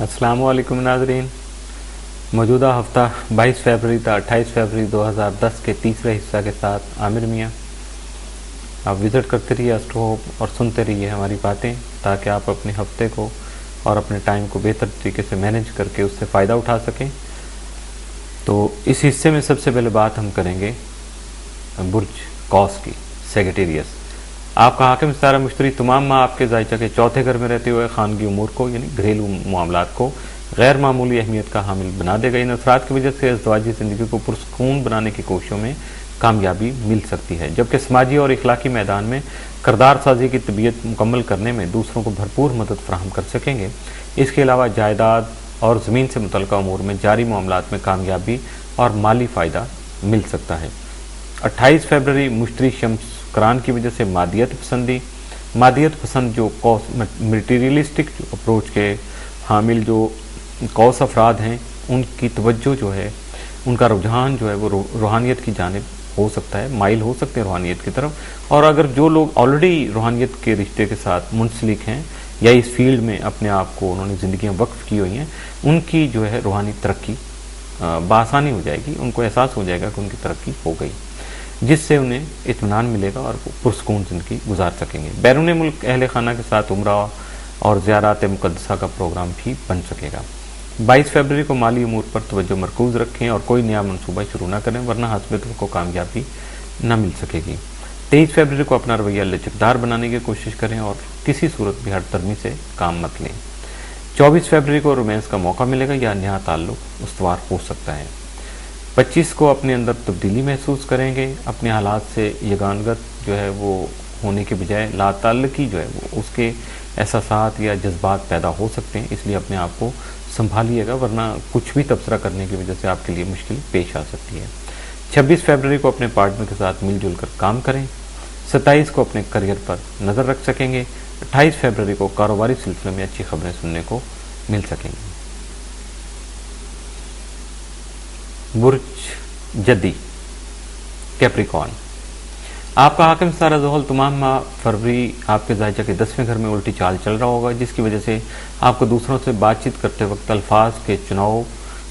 अस्सलामु अलैकुम नाज़रीन। मौजूदा हफ्ता 22 फरवरी था 28 फरवरी 2010 के तीसरे हिस्सा के साथ आमिर मियाँ। आप विज़िट करते रहिए एस्ट्रो होप और सुनते रहिए हमारी बातें, ताकि आप अपने हफ्ते को और अपने टाइम को बेहतर तरीके से मैनेज करके उससे फ़ायदा उठा सकें। तो इस हिस्से में सबसे पहले बात हम करेंगे बुर्ज कौस की, सेगिटेरियस। आपका हाकिम सितारा मुश्तरी तमाम माह आपके जायचा के चौथे घर में रहते हुए खानगी उमूर को यानी घरेलू मामलात को गैर मामूली अहमियत का हामिल बना देगा। इन असरात की वजह से अज़दवाजी ज़िंदगी को पुरसकून बनाने की कोशिशों में कामयाबी मिल सकती है, जबकि समाजी और इखलाकी मैदान में किरदार साजी की तबीयत मुकम्मल करने में दूसरों को भरपूर मदद फराहम कर सकेंगे। इसके अलावा जायदाद और ज़मीन से मुतल्लिक़ उमूर में जारी मामलात में कामयाबी और माली फ़ायदा मिल सकता है। 28 फरवरी मुश्तरी शम्स करान की वजह से मादियत पसंद जो कौस मटीरियलिस्टिक अप्रोच के हामिल जो कौस अफराद हैं, उनकी तवज्जो जो है, उनका रुझान जो है वो रूहानियत की जानिब हो सकता है, माइल हो सकते हैं रूहानियत की तरफ। और अगर जो लोग ऑलरेडी रूहानियत के रिश्ते के साथ मुंसलिक हैं या इस फील्ड में अपने आप को उन्होंने ज़िंदगियाँ वक्फ की हुई हैं, उनकी जो है रूहानी तरक्की बआसानी हो जाएगी। उनको एहसास हो जाएगा कि उनकी तरक्की हो गई, जिससे उन्हें इत्मीनान मिलेगा और वो पुरसकून ज़िंदगी गुजार सकेंगे। बैरून मुल्क अहल खाना के साथ उम्रा और ज़ियारत मुक़द्दसा का प्रोग्राम भी बन सकेगा। 22 फरवरी को माली उमूर पर तवज्जो मरकूज़ रखें और कोई नया मनसूबा शुरू ना करें, वरना हस्बत को कामयाबी न मिल सकेगी। 23 फरवरी को अपना रवैया लचकदार बनाने की कोशिश करें और किसी सूरत भी हठधर्मी से काम मत लें। 24 फरवरी को रोमांस का मौका मिलेगा या नया ताल्लुक़ उस्तवार हो सकता है। 25 को अपने अंदर तब्दीली महसूस करेंगे। अपने हालात से यगानगत जो है वो होने के बजाय लाताल्लुकी जो है वो उसके एहसासात या जज्बात पैदा हो सकते हैं, इसलिए अपने आप को संभालिएगा, वरना कुछ भी तबसरा करने की वजह से आपके लिए मुश्किल पेश आ सकती है। 26 फरवरी को अपने पार्टनर के साथ मिलजुल कर काम करें। 27 को अपने करियर पर नज़र रख सकेंगे। 28 फरवरी को कारोबारी सिलसिले में अच्छी खबरें सुनने को मिल सकेंगी। बुर्ज जद्दी कैप्रिकॉर्न। आपका हाकिम सितारा ज़ोहल तमाम माह फरवरी आपके जायचा के 10वें घर में उल्टी चाल चल रहा होगा, जिसकी वजह से आपको दूसरों से बातचीत करते वक्त अल्फाज के चुनाव,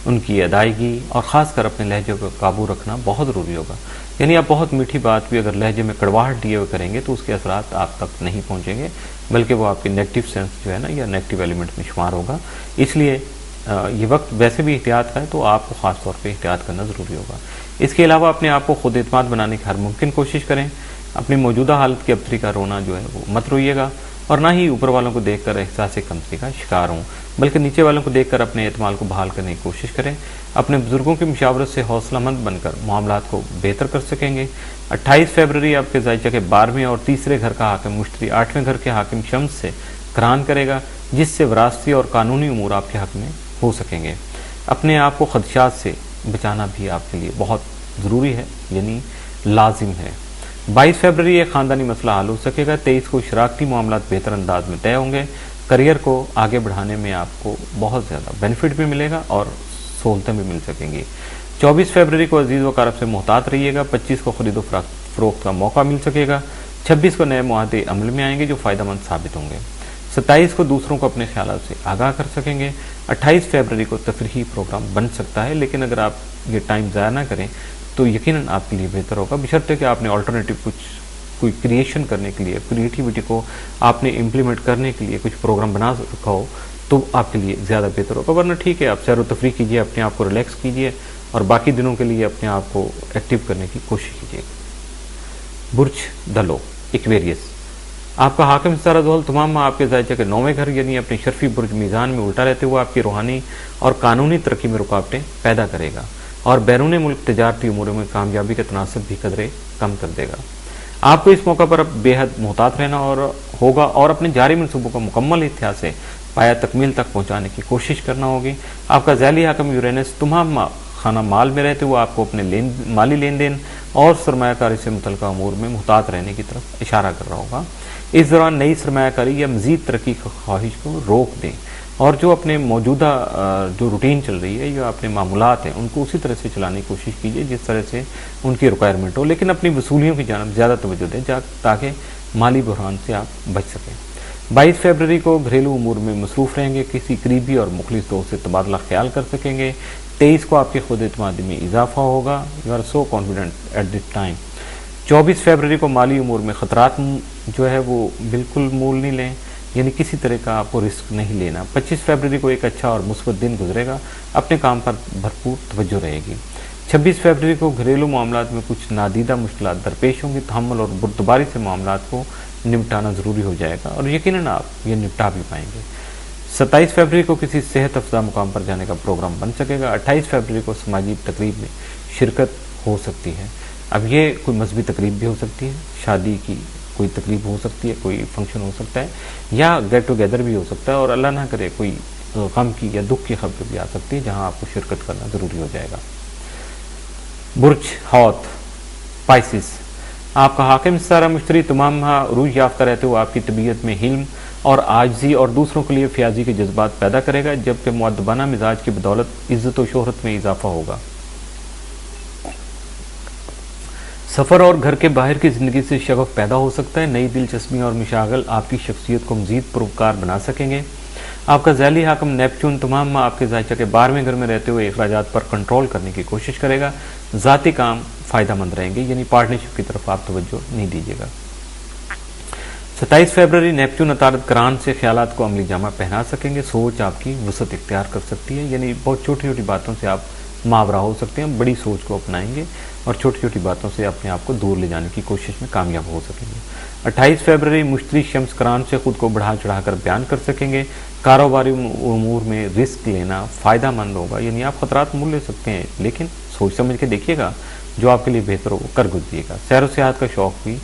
उनकी अदायगी और ख़ासकर अपने लहजे पर काबू रखना बहुत ज़रूरी होगा। यानी आप बहुत मीठी बात भी अगर लहजे में कड़वाहट दिए हुए करेंगे तो उसके असरात आप तक नहीं पहुँचेंगे, बल्कि वो आपके नेगेटिव सेंस जो है ना या नेगेटिव एलिमेंट में शुमार होगा। इसलिए ये वक्त वैसे भी एहतियात का है, तो आपको ख़ास तौर पे एहतियात करना ज़रूरी होगा। इसके अलावा अपने आप को खुद एतमाद बनाने की हर मुमकिन कोशिश करें। अपनी मौजूदा हालत की अबतरी का रोना जो है वो मत रोइएगा, और ना ही ऊपर वालों को देखकर एहसास कमतरी का शिकार हों, बल्कि नीचे वालों को देखकर अपने एतमाद को बहाल करने की कोशिश करें। अपने बुजुर्गों की मुशावरत से हौसलामंद बनकर मामलात को बेहतर कर सकेंगे। 28 फरवरी आपके जायचा के 12वें और तीसरे घर का हाकिम मुश्तरी 8वें घर के हाकिम शम्स से करान करेगा, जिससे विरासती और कानूनी उमूर आपके हक में हो सकेंगे। अपने आप को खदशात से बचाना भी आपके लिए बहुत ज़रूरी है, यानी लाजिम है। 22 फरवरी एक ख़ानदानी मसला हल हो सकेगा। 23 को शराकती मामलात बेहतर अंदाज में तय होंगे। करियर को आगे बढ़ाने में आपको बहुत ज़्यादा बेनिफिट भी मिलेगा और सहूलतें भी मिल सकेंगी। 24 फरवरी को अजीज़ व कारब से मोहतात रहिएगा। 25 को खरीदो फरोख्त का मौका मिल सकेगा। 26 को नए मुआहदे अमल में आएंगे जो फ़ायदेमंद साबित होंगे। 27 को दूसरों को अपने ख्यालात से आगाह कर सकेंगे। 28 फरवरी को तफरीही प्रोग्राम बन सकता है, लेकिन अगर आप ये टाइम ज़ाया ना करें तो यकीनन आपके लिए बेहतर होगा, बशर्ते कि आपने अल्टरनेटिव कोई क्रिएशन करने के लिए, क्रिएटिविटी को आपने इम्प्लीमेंट करने के लिए कुछ प्रोग्राम बना रखा हो, तो आपके लिए ज़्यादा बेहतर होगा। वरना ठीक है, आप सैर व तफरीह कीजिए, अपने आप को रिलैक्स कीजिए और बाकी दिनों के लिए अपने आप को एक्टिव करने की कोशिश कीजिए। बुर्ज दलो एक्वेरियस। आपका हाकिम सितारा ज़ोहल तमाम माह आपके जायचा के 9वें घर यानी अपनी शर्फी बुर्ज मीज़ान में उल्टा रहते हुए आपकी रूहानी और कानूनी तरक्की में रुकावटें पैदा करेगा और बैरून मुल्क तजारती उमूरों में कामयाबी के तनासब भी कदरे कम कर देगा। आपको इस मौका पर बेहद मोहतात रहना होगा और अपने जारी मनसूबों को मुकम्मल एहतियात से पाया तकमील तक पहुँचाने की कोशिश करना होगी। आपका ज़ैली हाकिम यूरेनस तमाम माह खाना माल में रहते हुए आपको अपने माली लेन देन और सरमायाकारी से मुतल्लिक़ा उमूर में मुहतात रहने की तरफ इशारा कर रहा होगा। इस दौरान नई सरमायाकारी या मज़ीद तरक्की की ख्वाहिश को रोक दें और जो अपने मौजूदा जो रूटीन चल रही है या अपने मामूलात हैं उनको उसी तरह से चलाने की कोशिश कीजिए जिस तरह से उनकी रिक्वायरमेंट हो, लेकिन अपनी वसूलियों की जानब ज़्यादा तवज्जो दें ताकि माली बहरान से आप बच सकें। 22 फरवरी को घरेलू उमूर में मसरूफ रहेंगे, किसी करीबी और मुखलिस दोस्त से तबादला ख्याल कर सकेंगे। 23 को आपकी खुद एतमादी में इजाफा होगा, you are so confident at this time. 24 फरवरी को माली उमूर में खतरात जो है वो बिल्कुल मूल नहीं लें, यानी किसी तरह का आपको रिस्क नहीं लेना। 25 फरवरी को एक अच्छा और मुस्बत दिन गुजरेगा, अपने काम पर भरपूर तवज्जो रहेगी। 26 फरवरी को घरेलू मामलात में कुछ नादीदा मुश्किलात दरपेश होंगी, तहम्मुल और बुर्दबारी से मामलात को निपटाना ज़रूरी हो जाएगा और यकीनन आप ये निपटा भी पाएंगे। 27 फरवरी को किसी सेहत अफजा मुकाम पर जाने का प्रोग्राम बन सकेगा। 28 फरवरी को समाजी तकरीब में शिरकत हो सकती है। अब ये कोई मजहबी तकरीब भी हो सकती है, शादी की कोई तकरीब हो सकती है, कोई फंक्शन हो सकता है, या गेट टुगेदर भी हो सकता है, और अल्लाह ना करे कोई गम की या दुख की खबर भी आ सकती है जहां आपको शिरकत करना ज़रूरी हो जाएगा। बुर्ज हौत स्पाइसिस, आपका हाकिम सितारा मुश्तरी तमाम माह रूज याफ्ता रहते हुए आपकी तबीयत में हिल्म और आजजी और दूसरों के लिए फ्याजी के जज्बात पैदा करेगा, जबकि मुअद्दबाना मिजाज की बदौलत इज्जत और शोहरत में इजाफा होगा। सफ़र और घर के बाहर की ज़िंदगी से शगफ पैदा हो सकता है। नई दिलचस्पी और मशागल आपकी शख्सियत को मज़ीद पुरकार बना सकेंगे। आपका ज़ैली हाकम नेपच्यून तमाम माह आपके जायचा के 12वें घर में रहते हुए अखराजात पर कंट्रोल करने की कोशिश करेगा। ज़ाती काम फ़ायदेमंद रहेंगे, यानी पार्टनरशिप की तरफ आप तवज्जो नहीं दीजिएगा। 27 फरवरी नेपच्यून अतारत करान से ख्यालात को अमली जामा पहना सकेंगे। सोच आपकी वसत इख्तियार कर सकती है, यानी बहुत छोटी छोटी बातों से आप मावरा हो सकते हैं, बड़ी सोच को अपनाएंगे और छोटी छोटी बातों से अपने आप को दूर ले जाने की कोशिश में कामयाब हो सकेंगे। 28 फरवरी मुश्तरी शम्स करान से खुद को बढ़ा चढ़ाकर बयान कर सकेंगे। कारोबारी उमूर में रिस्क लेना फ़ायदा मंद होगा, यानी आप खतरात मूल ले सकते हैं, लेकिन सोच समझ के देखिएगा, जो आपके लिए बेहतर हो कर गुजरिएगा। सैर व सियाहत का शौक़ भी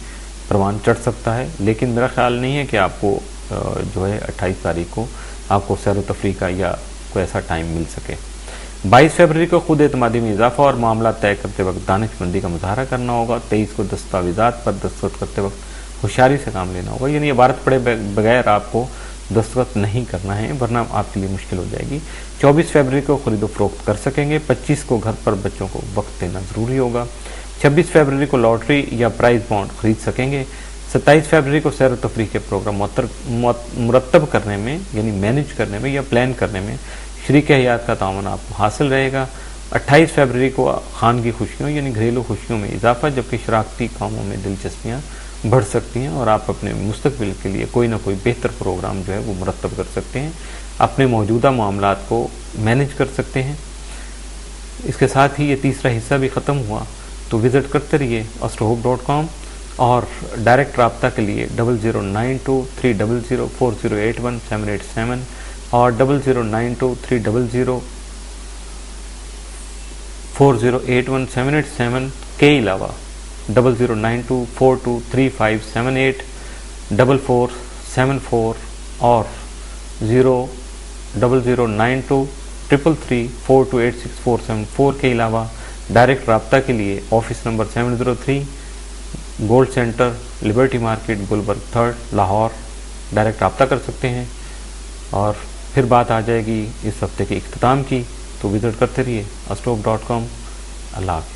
परवान चढ़ सकता है, लेकिन मेरा ख्याल नहीं है कि आपको जो है 28 तारीख को आपको सैर व तफरीह का या कोई ऐसा टाइम मिल सके। 22 फरवरी को खुद एतमादी में इजाफा और मामला तय करते वक्त दानिशमंदी का मुजाहरा करना होगा। 23 को दस्तावेजात पर दस्तखत करते वक्त होशियारी से काम लेना होगा, यानी इबारत पढ़े बगैर आपको दस्तखत नहीं करना है, वरना आपके लिए मुश्किल हो जाएगी। 24 फरवरी को खरीदो फरोख्त कर सकेंगे। 25 को घर पर बच्चों को वक्त देना ज़रूरी होगा। 26 फरवरी को लॉटरी या प्राइज बॉन्ड खरीद सकेंगे। 27 फरवरी को सैर व तफरीह के प्रोग्राम मुरतब करने में, यानी मैनेज करने में या प्लान करने में शरीक हयात का तावन आपको हासिल रहेगा। 28 फरवरी को खानगी खुशियों यानी घरेलू खुशियों में इजाफा, जबकि शराकती कामों में दिलचस्पियाँ बढ़ सकती हैं और आप अपने मुस्तकबिल के लिए कोई ना कोई बेहतर प्रोग्राम जो है वो मुरतब कर सकते हैं, अपने मौजूदा मामलात को मैनेज कर सकते हैं। इसके साथ ही ये तीसरा हिस्सा भी ख़त्म हुआ, तो विज़िट करते रहिए astrohope.com और डायरेक्ट रब्ता के लिए 00923004081787 और 00923004081787 के अलावा 0092423578 4474 और 00923334286474 के अलावा डायरेक्ट रब्ता के लिए office number 703 gold centre liberty market Gulberg 3 Lahore direct रब्ता कर सकते हैं। और फिर बात आ जाएगी इस हफ्ते के इख्तिताम की, तो विजिट करते रहिए astrohope.com। अल्लाह हाफ़िज़।